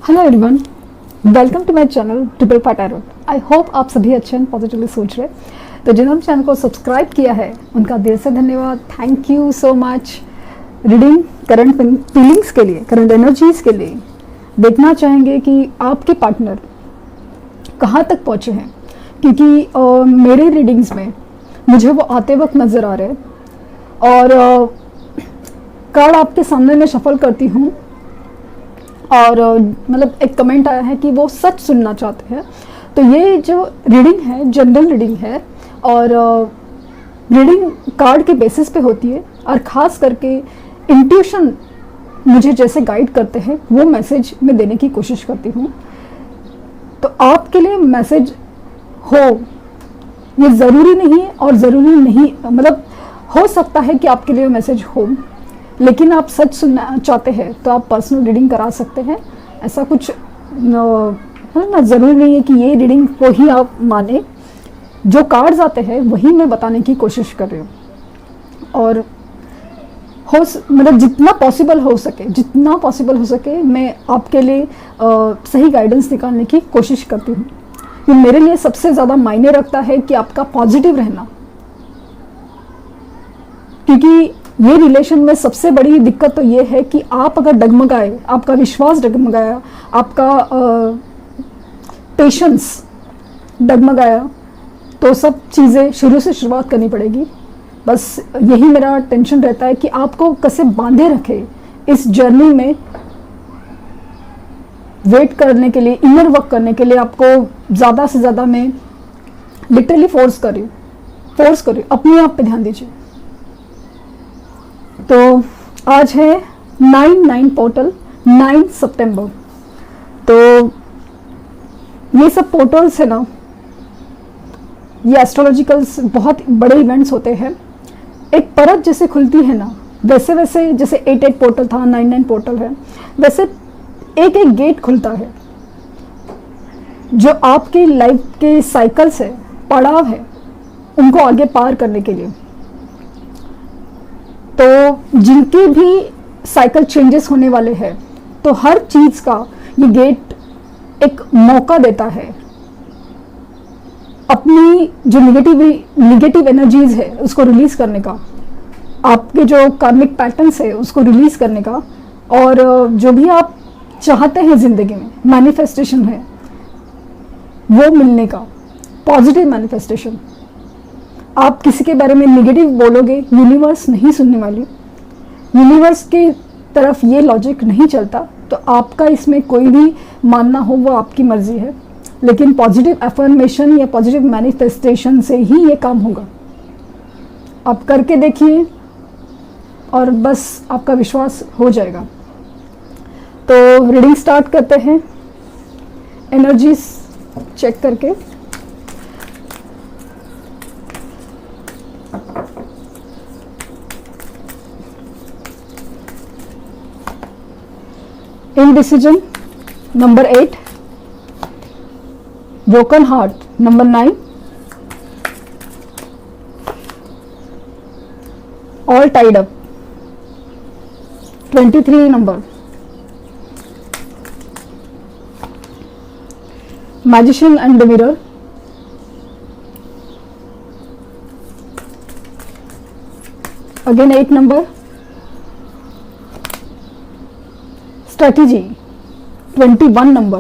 Hello everyone, welcome to my channel Triple Part Arrow. I hope आप सभी अच्छे हैं, पॉजिटिवली सोच रहे। तो जिन्होंने चैनल को सब्सक्राइब किया है उनका दिल से धन्यवाद, thank you so much. Reading current feelings के लिए, करंट एनर्जीज के लिए देखना चाहेंगे कि आपके पार्टनर कहाँ तक पहुँचे हैं, क्योंकि मेरे रीडिंग्स में मुझे वो आते वक्त नज़र आ रहे हैं। और कार्ड आपके सामने मैं शफल करती हूँ और मतलब एक कमेंट आया है कि वो सच सुनना चाहते हैं। तो ये जो रीडिंग है जनरल रीडिंग है और रीडिंग कार्ड के बेसिस पे होती है, और ख़ास करके इंट्यूशन मुझे जैसे गाइड करते हैं वो मैसेज मैं देने की कोशिश करती हूँ। तो आपके लिए मैसेज हो ये ज़रूरी नहीं है, और ज़रूरी नहीं मतलब हो सकता है कि आपके लिए मैसेज हो, लेकिन आप सच सुनना चाहते हैं तो आप पर्सनल रीडिंग करा सकते हैं। ऐसा कुछ है ना, ज़रूरी नहीं है कि ये रीडिंग को ही आप माने। जो कार्ड्स आते हैं वही मैं बताने की कोशिश कर रही हूँ, और मतलब जितना पॉसिबल हो सके मैं आपके लिए सही गाइडेंस निकालने की कोशिश करती हूँ। ये मेरे लिए सबसे ज़्यादा मायने रखता है कि आपका पॉजिटिव रहना, क्योंकि ये रिलेशन में सबसे बड़ी दिक्कत तो ये है कि आप अगर डगमगाए, आपका विश्वास डगमगाया, आपका पेशेंस डगमगाया, तो सब चीज़ें शुरू से शुरुआत करनी पड़ेगी। बस यही मेरा टेंशन रहता है कि आपको कैसे बांधे रखे इस जर्नी में। वेट करने के लिए, इनर वर्क करने के लिए आपको ज़्यादा से ज़्यादा मैं लिटरली फोर्स कर रही हूँ। अपने आप पे ध्यान दीजिए। तो आज है 9/9 पोर्टल, 9 सितंबर। तो ये सब पोर्टल्स है ना, ये एस्ट्रोलॉजिकल बहुत बड़े इवेंट्स होते हैं। एक परत जैसे खुलती है ना, वैसे वैसे जैसे 8/8 पोर्टल था, 9/9 पोर्टल है, वैसे एक एक गेट खुलता है जो आपकी लाइफ के साइकिल्स है, पड़ाव है, उनको आगे पार करने के लिए। तो जिनके भी साइकिल चेंजेस होने वाले हैं, तो हर चीज़ का ये गेट एक मौका देता है अपनी जो निगेटिव एनर्जीज है उसको रिलीज करने का, आपके जो कार्मिक पैटर्न्स है उसको रिलीज करने का, और जो भी आप चाहते हैं ज़िंदगी में, मैनिफेस्टेशन है वो मिलने का, पॉजिटिव मैनिफेस्टेशन। आप किसी के बारे में नेगेटिव बोलोगे, यूनिवर्स नहीं सुनने वाली। यूनिवर्स की तरफ ये लॉजिक नहीं चलता। तो आपका इसमें कोई भी मानना हो वो आपकी मर्जी है, लेकिन पॉजिटिव अफर्मेशन या पॉजिटिव मैनिफेस्टेशन से ही ये काम होगा। आप करके देखिए और बस आपका विश्वास हो जाएगा। तो रीडिंग स्टार्ट करते हैं एनर्जीज चेक करके। Indecision number 8, broken heart number 9, all tied up 23 number, magician and the mirror, again 8 number, strategy 21 number,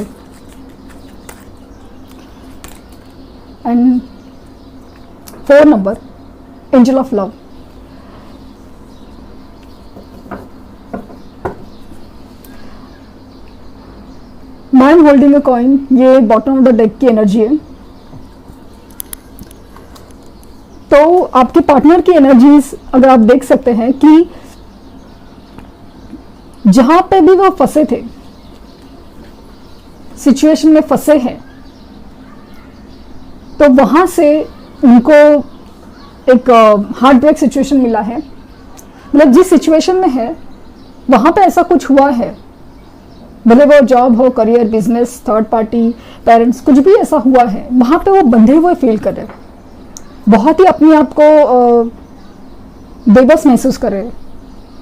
and 4 number, angel of love। I am holding a coin, ये bottom of the deck की energy है। तो आपके partner की energies अगर आप देख सकते हैं कि जहां पे भी वो फंसे थे, सिचुएशन में फंसे हैं, तो वहां से उनको एक हार्ट ब्रेक सिचुएशन मिला है। मतलब जिस सिचुएशन में है वहां पे ऐसा कुछ हुआ है, भले वो जॉब हो, career, business, third party, parents, कुछ भी ऐसा हुआ है, वहां पे वो बंधे हुए फील कर रहे, बहुत ही अपने आप को बेबस महसूस कर रहे,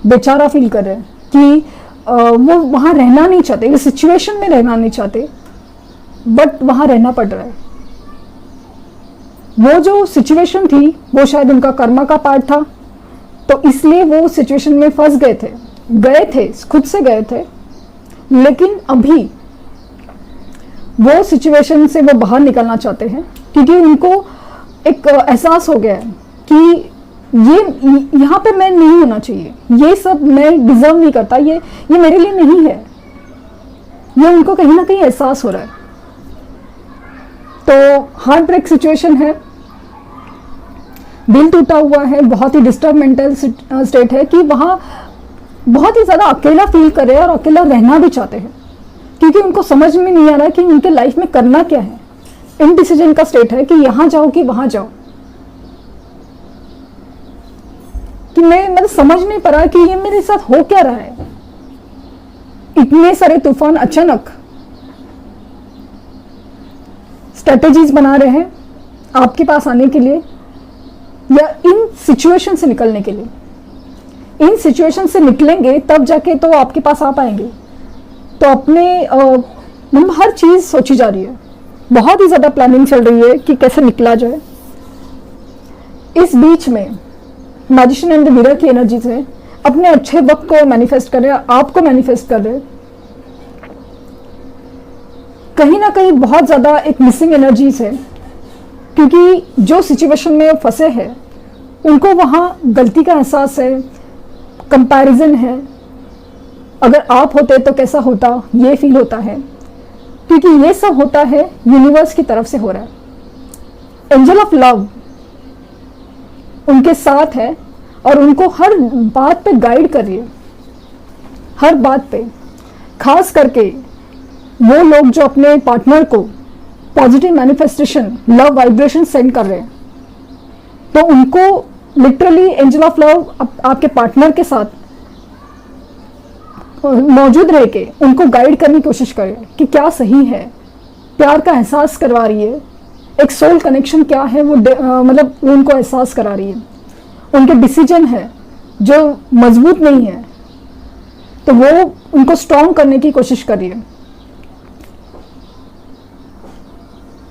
बेचारा फील कर रहे कि वो वहाँ रहना नहीं चाहते, इस सिचुएशन में रहना नहीं चाहते, बट वहाँ रहना पड़ रहा है। वो जो सिचुएशन थी वो शायद उनका कर्मा का पार्ट था, तो इसलिए वो सिचुएशन में फंस गए थे, खुद से गए थे। लेकिन अभी वो सिचुएशन से वो बाहर निकलना चाहते हैं, क्योंकि उनको एक एहसास हो गया है कि ये यहाँ पे मैं नहीं होना चाहिए, ये सब मैं डिजर्व नहीं करता, ये मेरे लिए नहीं है। ये उनको कहीं ना कहीं एहसास हो रहा है। तो हार्ट ब्रेक सिचुएशन है, दिल टूटा हुआ है, बहुत ही डिस्टर्ब मेंटल स्टेट है कि वहाँ बहुत ही ज़्यादा अकेला फील कर रहे हैं और अकेला रहना भी चाहते हैं, क्योंकि उनको समझ में नहीं आ रहा कि उनके लाइफ में करना क्या है। इनडिसीजन का स्टेट है कि यहाँ जाओ कि वहाँ जाओ, कि मैं समझ नहीं पा रहा कि ये मेरे साथ हो क्या रहा है। इतने सारे तूफान अचानक स्ट्रेटेजीज बना रहे हैं आपके पास आने के लिए, या इन सिचुएशन से निकलने के लिए। इन सिचुएशन से निकलेंगे तब जाके तो आपके पास आ पाएंगे। तो अपने हर चीज़ सोची जा रही है, बहुत ही ज़्यादा प्लानिंग चल रही है कि कैसे निकला जाए। इस बीच में मैजिशियन एंड द मिरर की एनर्जी से अपने अच्छे वक्त को मैनिफेस्ट कर रहे हैं, आपको मैनिफेस्ट कर रहे हैं। कहीं ना कहीं बहुत ज़्यादा एक मिसिंग एनर्जीज है, क्योंकि जो सिचुएशन में फंसे हैं उनको वहाँ गलती का एहसास है, कंपैरिजन है। अगर आप होते तो कैसा होता, ये फील होता है, क्योंकि ये सब होता है यूनिवर्स की तरफ से हो रहा है। एंजल ऑफ लव उनके साथ है और उनको हर बात पे गाइड कर रही है, हर बात पे। खास करके वो लोग जो अपने पार्टनर को positive manifestation, love vibration send कर रहे हैं, तो उनको लिटरली एंजल ऑफ लव आपके पार्टनर के साथ मौजूद रह के उनको गाइड करने की कोशिश करें कि क्या सही है, प्यार का एहसास करवा रही है, एक सोल कनेक्शन क्या है वो मतलब वो उनको एहसास करा रही है। उनके डिसीजन है जो मजबूत नहीं है, तो वो उनको स्ट्रॉन्ग करने की कोशिश कर रही है।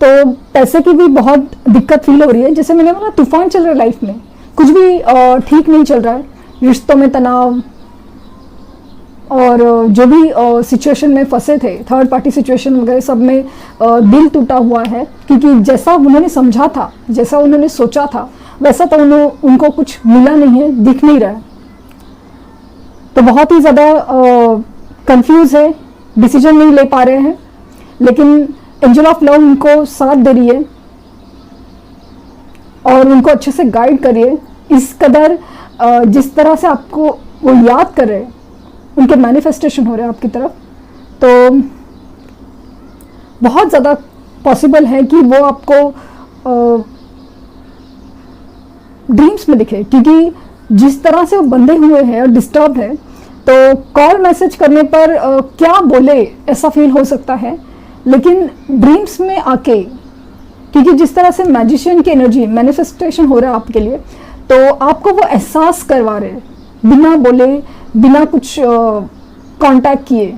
तो पैसे की भी बहुत दिक्कत फील हो रही है, जैसे मैंने बोला तूफान चल रहा है लाइफ में, कुछ भी ठीक नहीं चल रहा है, रिश्तों में तनाव, और जो भी सिचुएशन में फंसे थे, थर्ड पार्टी सिचुएशन वगैरह सब में दिल टूटा हुआ है, क्योंकि जैसा उन्होंने समझा था, जैसा उन्होंने सोचा था, वैसा तो उनको कुछ मिला नहीं है, दिख नहीं रहा है। तो बहुत ही ज़्यादा कंफ्यूज है, डिसीजन नहीं ले पा रहे हैं। लेकिन एंजल ऑफ लव उनको साथ दे रही है और उनको अच्छे से गाइड करिए। इस कदर जिस तरह से आपको वो याद कर रहे हैं, उनके मैनिफेस्टेशन हो रहे हैं आपकी तरफ, तो बहुत ज़्यादा पॉसिबल है कि वो आपको ड्रीम्स में दिखे, क्योंकि जिस तरह से वो बंधे हुए हैं और डिस्टर्ब है, तो कॉल मैसेज करने पर क्या बोले ऐसा फील हो सकता है, लेकिन ड्रीम्स में आके, क्योंकि जिस तरह से मैजिशियन की एनर्जी मैनिफेस्टेशन हो रहा है आपके लिए, तो आपको वो एहसास करवा रहे हैं बिना बोले, बिना कुछ कांटेक्ट किए,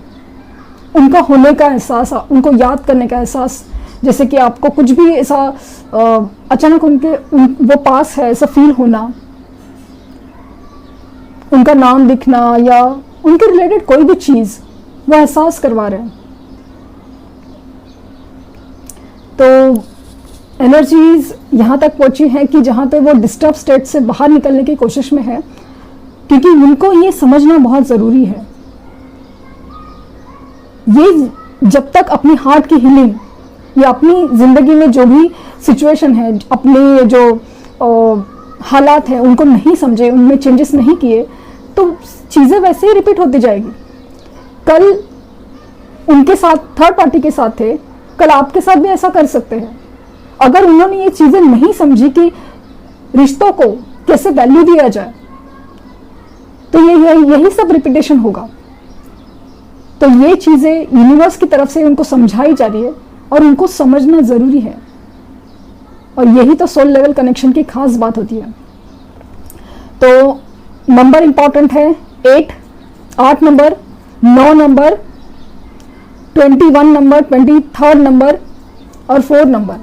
उनका होने का एहसास, उनको याद करने का एहसास। जैसे कि आपको कुछ भी ऐसा अचानक वो पास है ऐसा फील होना, उनका नाम दिखना या उनके रिलेटेड कोई भी चीज़ वो एहसास करवा रहे हैं। तो एनर्जीज यहाँ तक पहुँची हैं कि जहाँ पे वो डिस्टर्ब स्टेट से बाहर निकलने की कोशिश में है, क्योंकि उनको ये समझना बहुत ज़रूरी है। ये जब तक अपनी हार्ट की हीलिंग या अपनी ज़िंदगी में जो भी सिचुएशन है, अपने जो हालात हैं, उनको नहीं समझे, उनमें चेंजेस नहीं किए, तो चीज़ें वैसे ही रिपीट होती जाएगी। कल उनके साथ थर्ड पार्टी के साथ थे, कल आपके साथ भी ऐसा कर सकते हैं। अगर उन्होंने ये चीज़ें नहीं समझी कि रिश्तों को कैसे वैल्यू दिया जाए, तो यही सब रिपीटेशन होगा। तो ये चीज़ें यूनिवर्स की तरफ से उनको समझाई जा रही है और उनको समझना ज़रूरी है, और यही तो सोल लेवल कनेक्शन की खास बात होती है। तो नंबर इंपॉर्टेंट है 8 नंबर, 9 नंबर, 21 नंबर, 23 नंबर और 4 नंबर।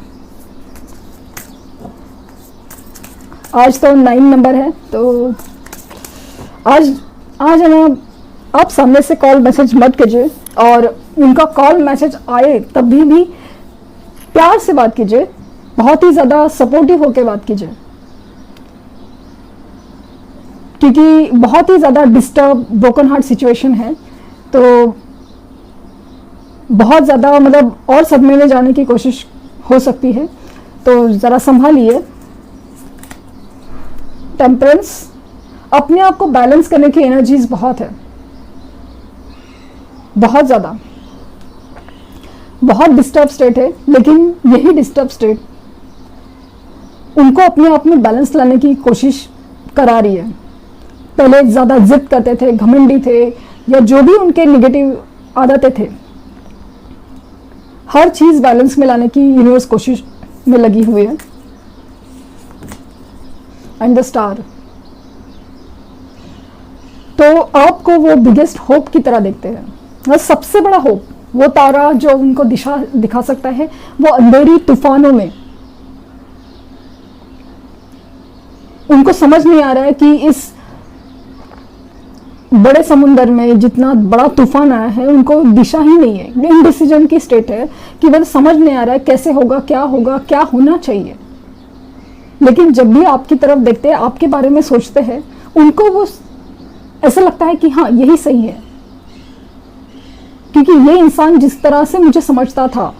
आज तो 9 नंबर है, तो आज है ना, आप सामने से कॉल मैसेज मत कीजिए, और उनका कॉल मैसेज आए तब भी प्यार से बात कीजिए, बहुत ही ज़्यादा सपोर्टिव होकर बात कीजिए, क्योंकि बहुत ही ज़्यादा डिस्टर्ब ब्रोकन हार्ट सिचुएशन है। तो बहुत ज़्यादा मतलब और सदमे में जाने की कोशिश हो सकती है, तो ज़रा संभालिए। टेम्परेंस, अपने आप को बैलेंस करने की एनर्जीज बहुत है, बहुत ज़्यादा, बहुत डिस्टर्ब स्टेट है, लेकिन यही डिस्टर्ब स्टेट उनको अपने आप में बैलेंस लाने की कोशिश करा रही है। पहले ज़्यादा जिद करते थे, घमंडी थे, या जो भी उनके नेगेटिव आदतें थे, हर चीज़ बैलेंस में लाने की यूनिवर्स कोशिश में लगी हुई है। एंड द स्टार, तो आपको वो बिगेस्ट होप की तरह देखते हैं, वो सबसे बड़ा होप, वो तारा जो उनको दिशा दिखा सकता है, वो अंधेरी तूफानों में। उनको समझ नहीं आ रहा है कि इस बड़े समुंदर में जितना बड़ा तूफान आया है, उनको दिशा ही नहीं है, इनडिसीजन की स्टेट है, कि वो समझ नहीं आ रहा है कैसे होगा, क्या होना चाहिए। लेकिन जब भी आपकी तरफ देखते हैं, आपके बारे में सोचते हैं, उनको वो ऐसा लगता है कि हाँ यही सही है, क्योंकि ये इंसान जिस तरह से मुझे समझता था,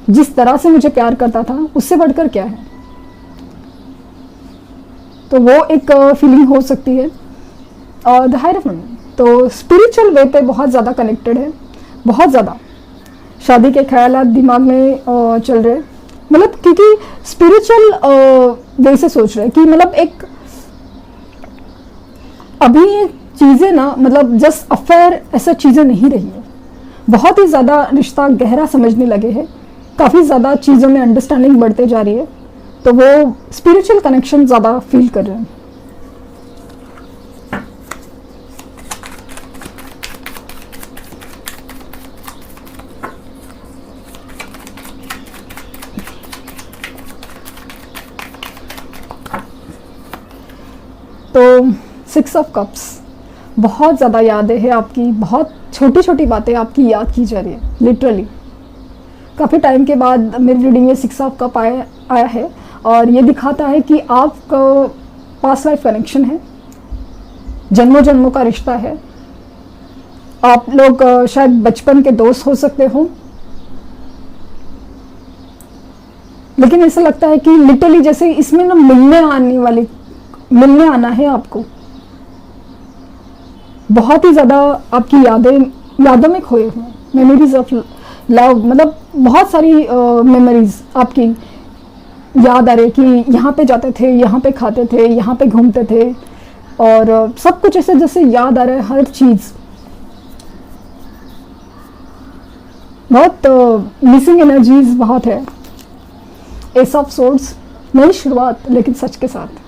जिस तरह से मुझे प्यार करता था, उससे बढ़कर क्या है। तो वो एक फीलिंग हो सकती है। और द हायराफेंट, तो स्पिरिचुअल वे पे बहुत ज़्यादा कनेक्टेड है, बहुत ज़्यादा शादी के ख्यालात दिमाग में चल रहे, मतलब क्योंकि स्पिरिचुअल वे से सोच रहे हैं कि मतलब एक अभी ये चीज़ें ना, मतलब जस्ट अफेयर ऐसा चीज़ें नहीं रही है, बहुत ही ज़्यादा रिश्ता गहरा समझने लगे हैं, काफ़ी ज़्यादा चीज़ों में अंडरस्टैंडिंग बढ़ते जा रही है, तो वो स्पिरिचुअल कनेक्शन ज़्यादा फील कर रहे हैं। तो 6 ऑफ कप्स, बहुत ज़्यादा यादें हैं आपकी, बहुत छोटी छोटी बातें आपकी याद की जा रही है, लिटरली काफ़ी टाइम के बाद मेरी रीडिंग में 6 ऑफ कप आया है, और ये दिखाता है कि आपका पास्ट लाइफ कनेक्शन है, जन्मों जन्मों का रिश्ता है। आप लोग शायद बचपन के दोस्त हो सकते हो, लेकिन ऐसा लगता है कि लिटरली जैसे इसमें ना मिलने आना है आपको। बहुत ही ज़्यादा आपकी यादों में खोए हुए, मेमोरीज ऑफ लव, मतलब बहुत सारी मेमोरीज आपकी याद आ रही कि यहाँ पे जाते थे, यहाँ पे खाते थे, यहाँ पे घूमते थे, और सब कुछ ऐसे जैसे याद आ रहा है, हर चीज़। बहुत मिसिंग एनर्जीज बहुत है। एस ऑफ सोर्ड्स, नई शुरुआत, लेकिन सच के साथ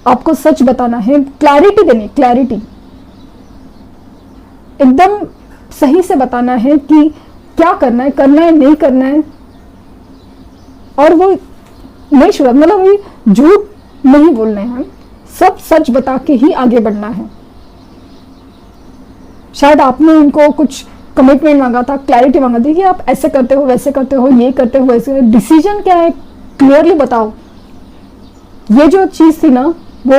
आपको सच बताना है, क्लैरिटी देनी, क्लैरिटी एकदम सही से बताना है कि क्या करना है नहीं करना है, और वो नहीं शुरुआत, मतलब ये झूठ नहीं बोलना है, सब सच बता के ही आगे बढ़ना है। शायद आपने उनको कुछ कमिटमेंट मांगा था, क्लैरिटी मांगा थी कि आप ऐसे करते हो, वैसे करते हो, ये करते हो, वैसे, डिसीजन क्या है क्लियरली बताओ। ये जो चीज़ थी ना, वो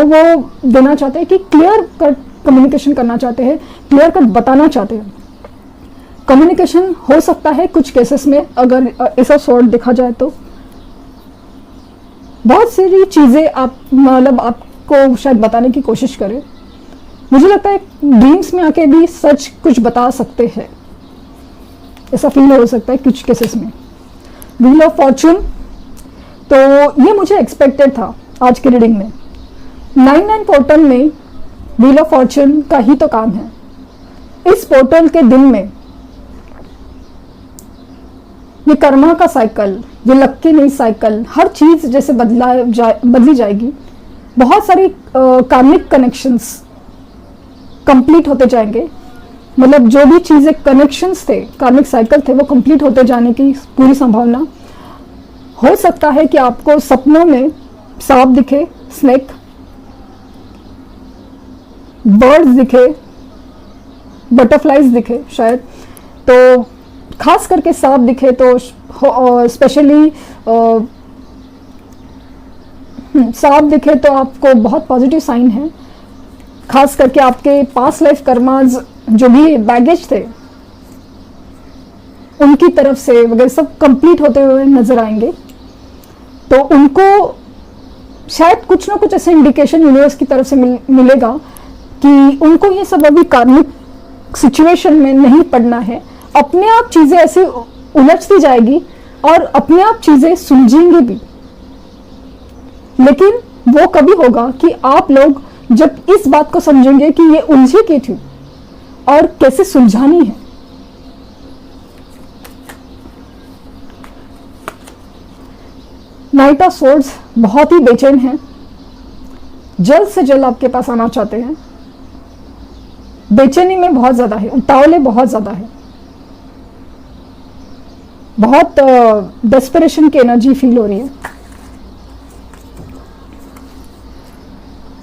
देना चाहते हैं कि क्लियर कट कम्युनिकेशन करना चाहते हैं, क्लियर कट बताना चाहते हैं। कम्युनिकेशन हो सकता है कुछ केसेस में, अगर ऐसा सॉर्ट देखा जाए तो बहुत सारी चीज़ें आप मतलब आपको शायद बताने की कोशिश करें। मुझे लगता है ड्रीम्स में आके भी सच कुछ बता सकते हैं, ऐसा फील हो सकता है कुछ केसेस में। व्हील ऑफ फॉर्चून, तो ये मुझे एक्सपेक्टेड था आज की रीडिंग में। 9-9 पोर्टल में व्हील ऑफ फॉर्चून का ही तो काम है। इस पोर्टल के दिन में ये कर्मा का साइकिल, ये लक्की नहीं साइकिल, हर चीज जैसे बदली जाएगी। बहुत सारी कार्मिक कनेक्शंस कंप्लीट होते जाएंगे, मतलब जो भी चीज़ें कनेक्शंस थे, कार्मिक साइकिल थे, वो कंप्लीट होते जाने की पूरी संभावना। हो सकता है कि आपको सपनों में सांप दिखे, स्नेक, बर्ड्स दिखे, बटरफ्लाइज दिखे शायद। तो खास करके सांप दिखे तो स्पेशली सांप दिखे तो आपको बहुत पॉजिटिव साइन है। खास करके आपके पास्ट लाइफ कर्माज जो भी बैगेज थे उनकी तरफ से वगैरह सब कंप्लीट होते हुए नजर आएंगे। तो उनको शायद कुछ ना कुछ ऐसे इंडिकेशन यूनिवर्स की तरफ से मिलेगा कि उनको ये सब अभी कार्मिक सिचुएशन में नहीं पड़ना है। अपने आप चीजें ऐसे उलझती जाएगी और अपने आप चीजें सुलझेंगी भी, लेकिन वो कभी होगा कि आप लोग जब इस बात को समझेंगे कि ये उलझी की थी और कैसे सुलझानी है। नाइट ऑफ सोर्ड्स बहुत ही बेचैन है, जल्द से जल्द आपके पास आना चाहते हैं। बेचैनी में बहुत ज्यादा है, उतावले बहुत ज्यादा है, बहुत डेस्परेशन की एनर्जी फील हो रही है।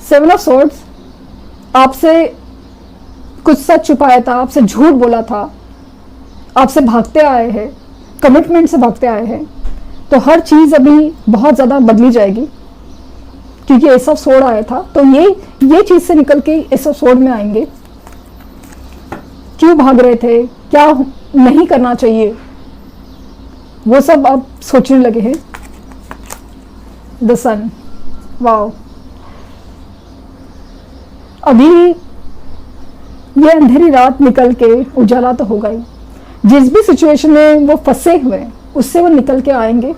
सेवन ऑफ सोर्ड्स आपसे कुछ सच छुपाया था, आपसे झूठ बोला था, आपसे भागते आए हैं, कमिटमेंट से भागते आए हैं। तो हर चीज अभी बहुत ज्यादा बदली जाएगी क्योंकि एस ऑफ सोर्ड आया था। तो ये चीज से निकल के एस ऑफ सोर्ड में आएंगे। क्यों भाग रहे थे, क्या नहीं करना चाहिए, वो सब आप सोचने लगे हैं। द सन, वाओ, अभी ये अंधेरी रात निकल के उजाला तो होगा ही। जिस भी सिचुएशन में वो फंसे हुए उससे वो निकल के आएंगे।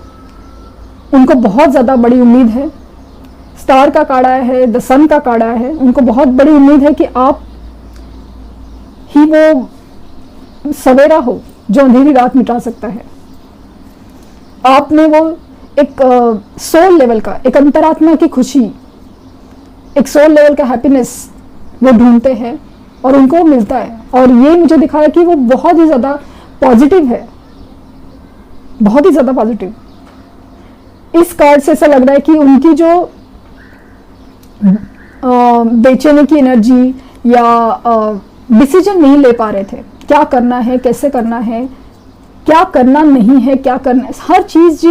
उनको बहुत ज़्यादा बड़ी उम्मीद है। स्टार का कार्ड आया है, द सन का कार्ड आया है। उनको बहुत बड़ी उम्मीद है कि आप ही वो सवेरा हो जो अंधेरी रात मिटा सकता है। आप में वो एक सोल लेवल का, एक अंतरात्मा की खुशी, एक सोल लेवल का हैप्पीनेस वो ढूंढते हैं और उनको मिलता है। और ये मुझे दिखाया कि वो बहुत ही ज़्यादा पॉजिटिव है, बहुत ही ज़्यादा पॉजिटिव। इस कार्ड से ऐसा लग रहा है कि उनकी जो बेचैनी की एनर्जी या डिसीजन नहीं ले पा रहे थे, क्या करना है, कैसे करना है, क्या करना नहीं है, क्या करना है, हर चीज़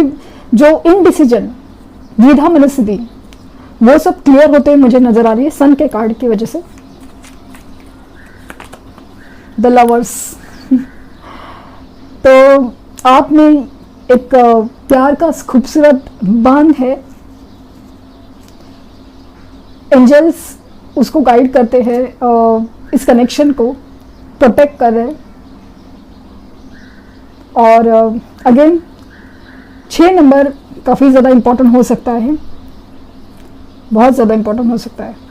जो इनडिसीजन, द्विधा मनस्थिति, वो सब क्लियर होते हुए मुझे नजर आ रही है सन के कार्ड की वजह से। द लवर्स, तो आप में एक प्यार का खूबसूरत बांध है। एंजल्स उसको गाइड करते हैं, इस कनेक्शन को प्रोटेक्ट कर रहे हैं। और अगेन 6 नंबर काफ़ी ज़्यादा इम्पोर्टेंट हो सकता है, बहुत ज़्यादा इम्पोर्टेंट हो सकता है।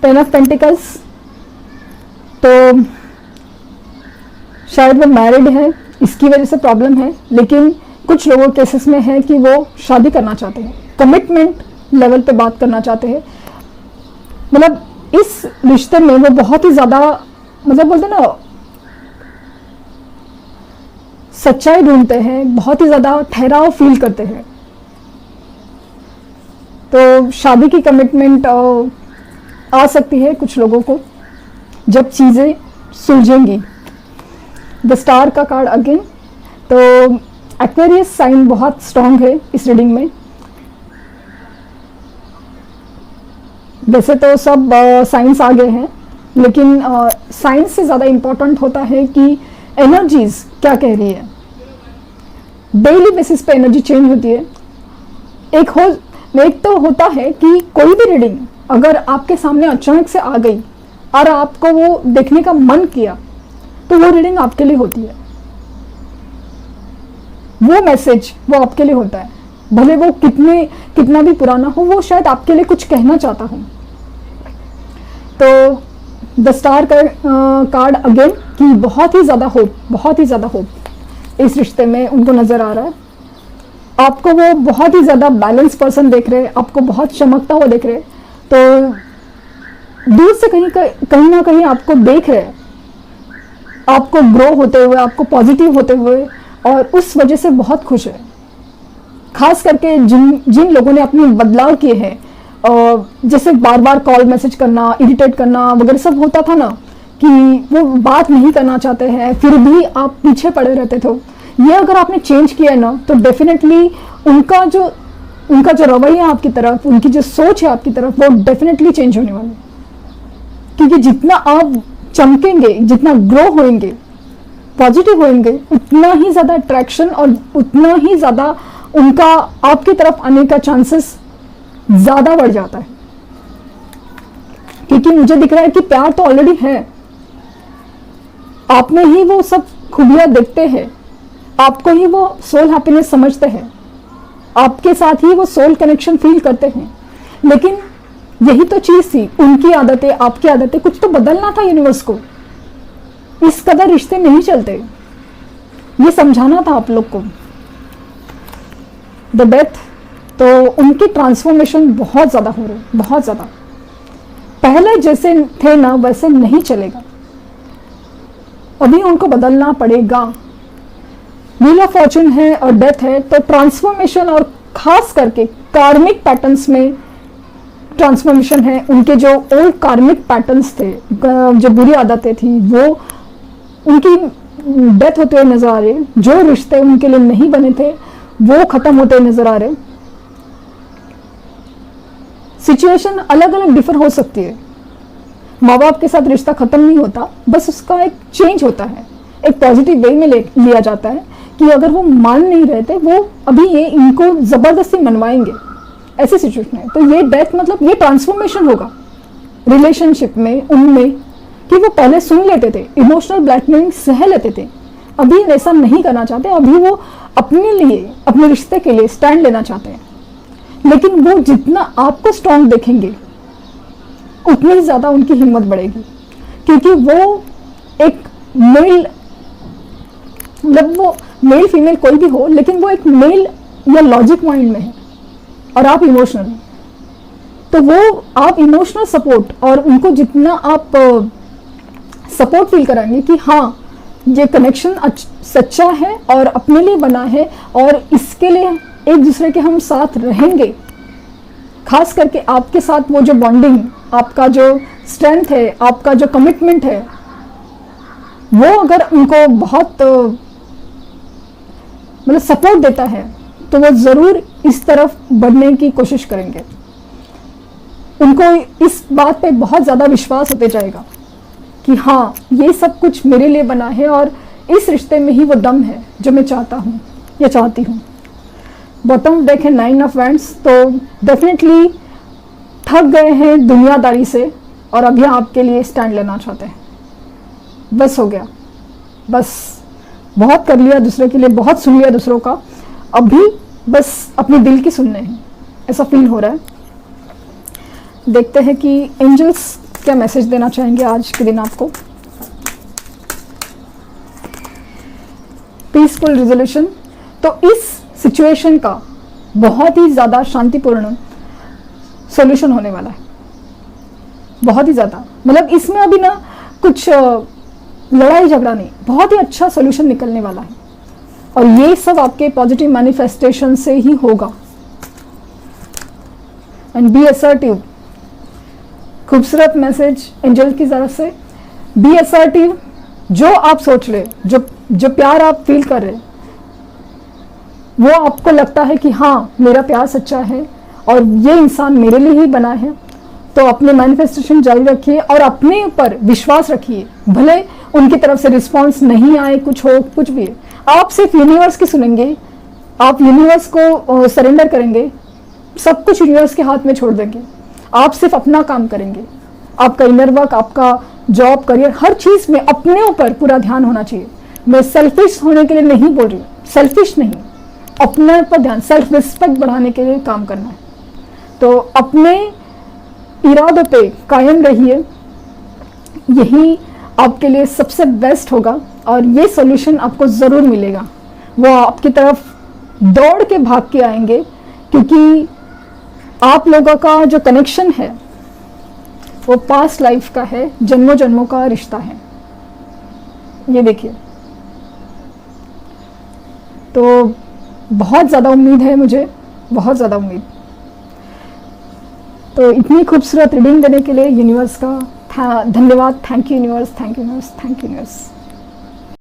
टेन ऑफ पेंटिकल्स, तो शायद वो मैरिड है, इसकी वजह से प्रॉब्लम है, लेकिन कुछ लोगों के केसेस में है कि वो शादी करना चाहते हैं, कमिटमेंट लेवल पे बात करना चाहते हैं। मतलब इस रिश्ते में वो बहुत ही ज़्यादा, मतलब बोलते हैं ना, सच्चाई ढूंढते हैं, बहुत ही ज़्यादा ठहराव फील करते हैं। तो शादी की कमिटमेंट आ सकती है कुछ लोगों को जब चीज़ें सुलझेंगी। द स्टार का कार्ड अगेन, तो एक्वेरियस साइन बहुत स्ट्रांग है इस रीडिंग में। वैसे तो सब साइंस आ गए हैं, लेकिन साइंस से ज़्यादा इम्पोर्टेंट होता है कि एनर्जीज क्या कह रही है। डेली बेसिस पे एनर्जी चेंज होती है। एक तो होता है कि कोई भी रीडिंग अगर आपके सामने अचानक से आ गई और आपको वो देखने का मन किया, तो वो रीडिंग आपके लिए होती है। वो मैसेज वो आपके लिए होता है, भले वो कितना भी पुराना हो, वो शायद आपके लिए कुछ कहना चाहता हूँ। तो द स्टार का कार्ड अगेन कि बहुत ही ज़्यादा होप, बहुत ही ज़्यादा होप। इस रिश्ते में उनको नज़र आ रहा है। आपको वो बहुत ही ज़्यादा बैलेंस पर्सन देख रहे हैं, आपको बहुत चमकता हुआ देख रहे हैं, तो दूर से कहीं ना कहीं आपको देख रहे हैं, आपको ग्रो होते हुए, आपको पॉजिटिव होते हुए, और उस वजह से बहुत खुश है। खास करके जिन लोगों ने अपने बदलाव किए हैं, जैसे बार बार कॉल मैसेज करना, इरिटेट करना वगैरह सब होता था ना, कि वो बात नहीं करना चाहते हैं, फिर भी आप पीछे पड़े रहते थे, ये अगर आपने चेंज किया है ना, तो डेफिनेटली उनका जो रवैया आपकी तरफ, उनकी जो सोच है आपकी तरफ, वो डेफिनेटली चेंज होने वाली है। क्योंकि जितना आप चमकेंगे, जितना ग्रो होंगे, पॉजिटिव होंगे, उतना ही ज़्यादा अट्रैक्शन और उतना ही ज़्यादा उनका आपकी तरफ आने का चांसेस ज़्यादा बढ़ जाता है। क्योंकि मुझे दिख रहा है कि प्यार तो ऑलरेडी है, आप में ही वो सब खूबियां देखते हैं, आपको ही वो सोल हैप्पीनेस समझते हैं, आपके साथ ही वो सोल कनेक्शन फील करते हैं। लेकिन यही तो चीज़ थी, उनकी आदतें, आपकी आदतें, कुछ तो बदलना था यूनिवर्स को। इस कदर रिश्ते नहीं चलते, ये समझाना था आप लोग को। द डेथ, तो उनकी ट्रांसफॉर्मेशन बहुत ज़्यादा हो रही है, बहुत ज़्यादा। पहले जैसे थे ना वैसे नहीं चलेगा, अभी उनको बदलना पड़ेगा। व्हील ऑफ फॉर्चून है और डेथ है, तो ट्रांसफॉर्मेशन, और खास करके कार्मिक पैटर्न्स में ट्रांसफॉर्मेशन है। उनके जो ओल्ड कार्मिक पैटर्न्स थे, जो बुरी आदतें थी, वो उनकी डेथ होते हुए नजर आ रहे। जो रिश्ते उनके लिए नहीं बने थे वो खत्म होते हुए नजर आ रहे। सिचुएशन अलग अलग डिफर हो सकती है, माँ बाप के साथ रिश्ता खत्म नहीं होता, बस उसका एक चेंज होता है, एक पॉजिटिव वे में लिया जाता है कि अगर वो मान नहीं रहे थे, वो अभी ये इनको जबरदस्ती मनवाएंगे, ऐसी सिचुएशन है। तो ये डेथ मतलब ये ट्रांसफॉर्मेशन होगा रिलेशनशिप में, उनमें, कि वो पहले सुन लेते थे, इमोशनल ब्लैकमेलिंग सह लेते थे, अभी ऐसा नहीं करना चाहते, अभी वो अपने लिए, अपने रिश्ते के लिए स्टैंड लेना चाहते हैं। लेकिन वो जितना आपको स्ट्रांग देखेंगे उतनी ज़्यादा उनकी हिम्मत बढ़ेगी, क्योंकि वो एक मेल, मतलब वो मेल फीमेल कोई भी हो, लेकिन वो एक मेल या लॉजिक माइंड में है और आप इमोशनल, तो वो आप इमोशनल सपोर्ट, और उनको जितना आप सपोर्ट फील कराएंगे कि हाँ ये कनेक्शन सच्चा है और अपने लिए बना है, और इसके लिए एक दूसरे के हम साथ रहेंगे। खास करके आपके साथ वो जो बॉन्डिंग, आपका जो स्ट्रेंथ है, आपका जो कमिटमेंट है, वो अगर उनको बहुत मतलब सपोर्ट देता है, तो वो ज़रूर इस तरफ बढ़ने की कोशिश करेंगे। उनको इस बात पे बहुत ज़्यादा विश्वास होते जाएगा कि हाँ ये सब कुछ मेरे लिए बना है, और इस रिश्ते में ही वो दम है जो मैं चाहता हूँ या चाहती हूँ। बॉटम डेक है 9 ऑफ वैंड्स, तो डेफिनेटली थक गए हैं दुनियादारी से और अभी आपके लिए स्टैंड लेना चाहते हैं। बस हो गया, बस बहुत कर लिया दूसरे के लिए, बहुत सुन लिया दूसरों का, अभी बस अपने दिल की सुनने हैं, ऐसा फील हो रहा है। देखते हैं कि एंजल्स क्या मैसेज देना चाहेंगे आज के दिन आपको। पीसफुल रिजोल्यूशन, तो इस सिचुएशन का बहुत ही ज़्यादा शांतिपूर्ण सॉल्यूशन होने वाला है, बहुत ही ज़्यादा, मतलब इसमें अभी ना कुछ लड़ाई झगड़ा नहीं, बहुत ही अच्छा सॉल्यूशन निकलने वाला है, और ये सब आपके पॉजिटिव मैनिफेस्टेशन से ही होगा। एंड बी असर्टिव, खूबसूरत मैसेज एंजल की तरफ से, बी असर्टिव। जो आप सोच रहे, जो प्यार आप फील कर रहे, वो आपको लगता है कि हाँ मेरा प्यार सच्चा है और ये इंसान मेरे लिए ही बना है, तो अपने मैनिफेस्टेशन जारी रखिए और अपने ऊपर विश्वास रखिए। भले उनकी तरफ से रिस्पांस नहीं आए, कुछ हो, कुछ भी है, आप सिर्फ यूनिवर्स की सुनेंगे, आप यूनिवर्स को सरेंडर करेंगे, सब कुछ यूनिवर्स के हाथ में छोड़ देंगे, आप सिर्फ अपना काम करेंगे। आपका इनर वर्क, आपका जॉब, करियर, हर चीज में अपने ऊपर पूरा ध्यान होना चाहिए। मैं सेल्फिश होने के लिए नहीं बोल रही, सेल्फिश नहीं, अपने पर ध्यान, सेल्फ रिस्पेक्ट बढ़ाने के लिए काम करना है। तो अपने इरादों पे कायम रहिए, यही आपके लिए सबसे बेस्ट होगा और ये सॉल्यूशन आपको ज़रूर मिलेगा। वो आपकी तरफ दौड़ के भाग के आएंगे, क्योंकि आप लोगों का जो कनेक्शन है वो पास्ट लाइफ का है, जन्मों जन्मों का रिश्ता है। ये देखिए, तो बहुत ज़्यादा उम्मीद है मुझे, बहुत ज़्यादा उम्मीद। तो इतनी खूबसूरत रीडिंग देने के लिए यूनिवर्स का धन्यवाद। Thank you universe, thank you universe, thank you universe.